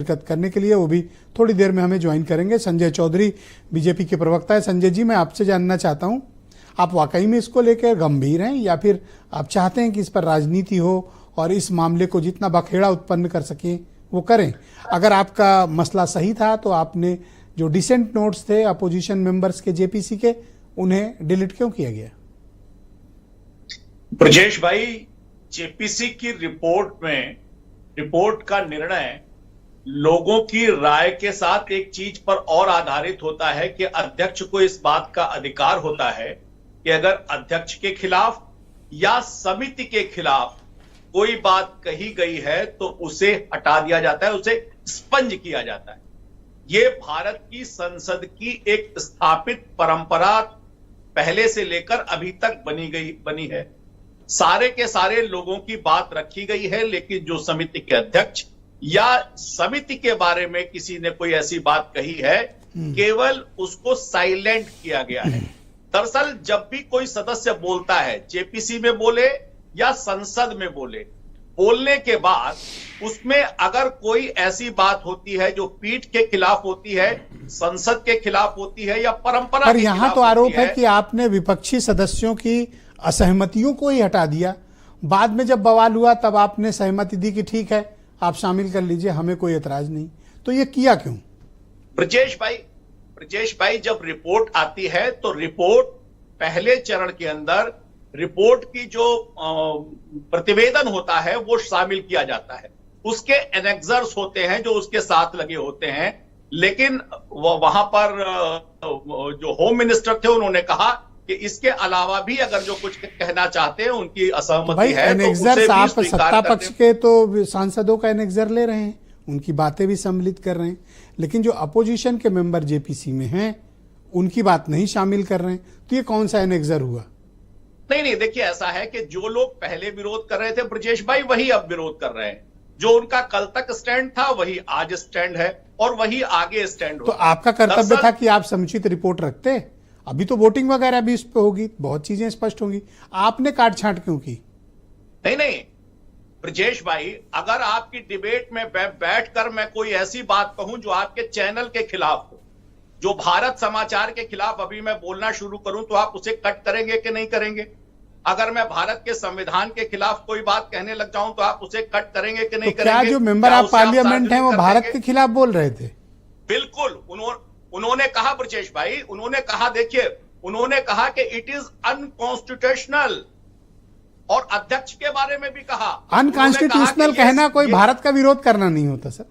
शिरकत करने के लिए, वो भी थोड़ी देर में हमें ज्वाइन करेंगे। संजय चौधरी बीजेपी के प्रवक्ता है। संजय जी, मैं आपसे जानना चाहता हूं, आप वाकई में इसको लेकर गंभीर हैं या फिर आप चाहते हैं कि इस पर राजनीति हो और इस मामले को जितना बखेड़ा उत्पन्न कर सकें वो करें? अगर आपका मसला सही था तो आपने जो डिसेंट नोट्स थे अपोजिशन मेंबर्स के जेपीसी के, उन्हें डिलीट क्यों किया गया? ब्रजेश भाई, जेपीसी की रिपोर्ट का निर्णय लोगों की राय के साथ एक चीज पर और आधारित होता है कि अध्यक्ष को इस बात का अधिकार होता है कि अगर अध्यक्ष के खिलाफ या समिति के खिलाफ कोई बात कही गई है तो उसे हटा दिया जाता है, उसे स्पंज किया जाता है। यह भारत की संसद की एक स्थापित परंपरा पहले से लेकर अभी तक बनी है। सारे के सारे लोगों की बात रखी गई है, लेकिन जो समिति के अध्यक्ष या समिति के बारे में किसी ने कोई ऐसी बात कही है, केवल उसको साइलेंट किया गया है। दरअसल जब भी कोई सदस्य बोलता है, जेपीसी में बोले या संसद में बोले, बोलने के बाद उसमें अगर कोई ऐसी बात होती है जो पीठ के खिलाफ होती है, संसद के खिलाफ होती है या परंपरा, पर यहां तो आरोप है कि आपने विपक्षी सदस्यों की असहमतियों को ही हटा दिया। बाद में जब बवाल हुआ तब आपने सहमति दी कि ठीक है, आप शामिल कर लीजिए, हमें कोई एतराज नहीं। तो ये किया क्यों? ब्रजेश भाई, जब रिपोर्ट आती है तो रिपोर्ट पहले चरण के अंदर रिपोर्ट की जो प्रतिवेदन होता है वो शामिल किया जाता है। उसके एनेक्सर्स होते हैं जो उसके साथ लगे होते हैं, लेकिन वहां पर जो होम मिनिस्टर थे उन्होंने कहा कि इसके अलावा भी अगर जो कुछ कहना चाहते हैं, उनकी असहमति है तो उसे भी आप स्वीकार सत्ता पक्ष के तो सांसदों का एनेक्सर ले रहे हैं, उनकी बातें भी सम्मिलित कर रहे हैं, लेकिन जो अपोजिशन के मेंबर जेपीसी में हैं उनकी बात नहीं शामिल कर रहे हैं। तो ये कौन सा एनेक्सर हुआ? नहीं, देखिए ऐसा है कि जो लोग पहले विरोध कर रहे थे ब्रजेश भाई, वही अब विरोध कर रहे हैं। जो उनका कल तक स्टैंड था वही आज स्टैंड है और वही आगे स्टैंड होगा। तो आपका कर्तव्य था कि आप समुचित रिपोर्ट रखते। अभी तो वोटिंग वगैरह भी इस पे होगी, बहुत चीजें स्पष्ट होंगी, आपने काट छांट क्यों की? नहीं ब्रजेश भाई, अगर आपकी डिबेट में बैठकर मैं कोई ऐसी बात कहूं जो आपके चैनल के खिलाफ हो, जो भारत समाचार के खिलाफ अभी मैं बोलना शुरू करूं, तो आप उसे कट करेंगे कि नहीं करेंगे? अगर मैं भारत के संविधान के खिलाफ कोई बात कहने लग जाऊं तो आप उसे कट करेंगे कि नहीं करेंगे? क्या जो मेंबर ऑफ पार्लियामेंट हैं वो भारत के खिलाफ बोल रहे थे? बिल्कुल, उन्होंने कहा ब्रजेश भाई, उन्होंने कहा, देखिए, उन्होंने कहा कि इट इज अनकॉन्स्टिट्यूशनल, और अध्यक्ष के बारे में भी कहा। अनकॉन्स्टिट्यूशनल कहना कोई भारत का विरोध करना नहीं होता सर।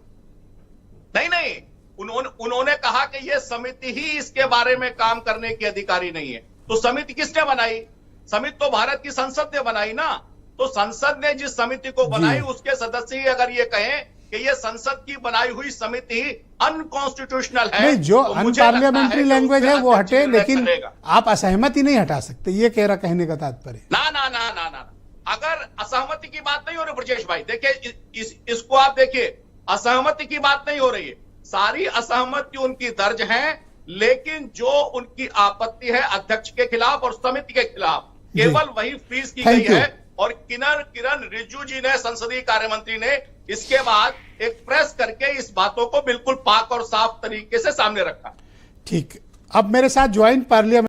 नहीं, उन्होंने कहा कि यह समिति ही इसके बारे में काम करने की अधिकारी नहीं है। तो समिति किसने बनाई? समिति तो भारत की संसद ने बनाई ना। तो संसद ने जिस समिति को बनाई उसके सदस्य ही अगर ये कहें कि ये संसद की बनाई हुई समिति ही अनकॉन्स्टिट्यूशनल है, नहीं, जो तो अनपार्लियामेंट्री लैंग्वेज है वो हटे, लेकिन आप असहमति नहीं हटा सकते, ये कहने का तात्पर्य। ना, अगर असहमति की बात नहीं हो रही ब्रजेश भाई, देखिए इसको आप देखिए, असहमति की बात नहीं हो रही है, सारी असहमति उनकी दर्ज है, लेकिन जो उनकी आपत्ति है अध्यक्ष के खिलाफ और समिति के खिलाफ, केवल वही फ्रीज की गई है। और किरण रिजिजू जी ने, संसदीय कार्य मंत्री ने, इसके बाद एक प्रेस करके इस बातों को बिल्कुल पाक और साफ तरीके से सामने रखा। ठीक, अब मेरे साथ ज्वाइंट पार्लियामेंट